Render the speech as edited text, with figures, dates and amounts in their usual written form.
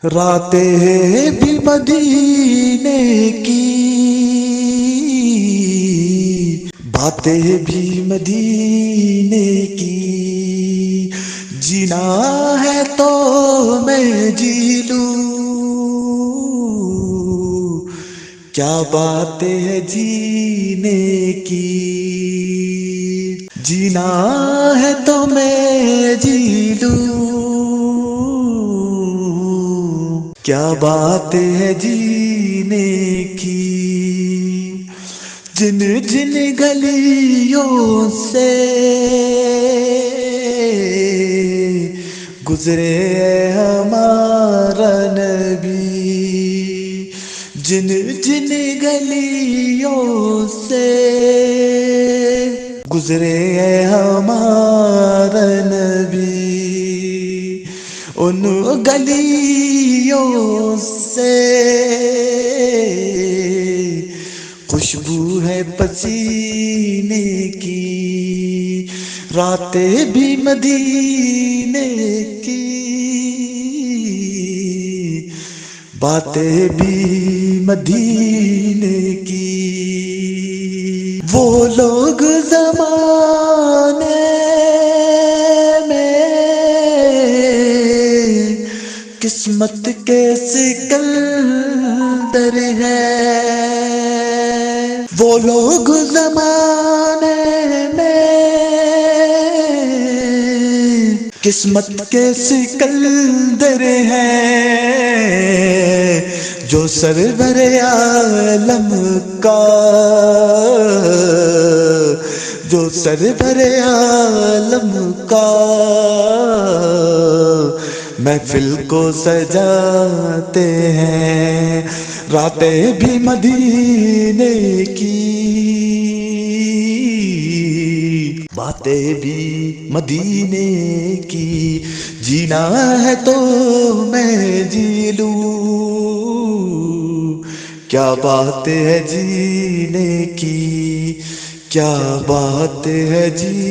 راتیں بھی مدینے کی، باتیں بھی مدینے کی، جینا ہے تو میں جی لوں، کیا باتیں ہے جینے کی، جینا ہے تو میں جی لوں، کیا بات ہے جینے کی، جن جن گلیوں سے گزرے ہمارا نبی، جن جن گلیوں سے گزرے ہمارا نبی، ان گلیوں سے خوشبو ہے پسینے کی، راتیں بھی مدینے کی، باتیں بھی مدینے کی، وہ لوگ زمانے میں قسمت کے سکندر ہے، وہ لوگ زمانے میں قسمت کے سکندر ہیں، جو سرور عالم کا، جو سرور عالم کا محفل کو سجاتے ہیں، راتیں بھی مدینے کی، باتیں بھی مدینے کی، جینا ہے تو میں جی لوں، کیا بات ہے جینے کی، کیا بات ہے جی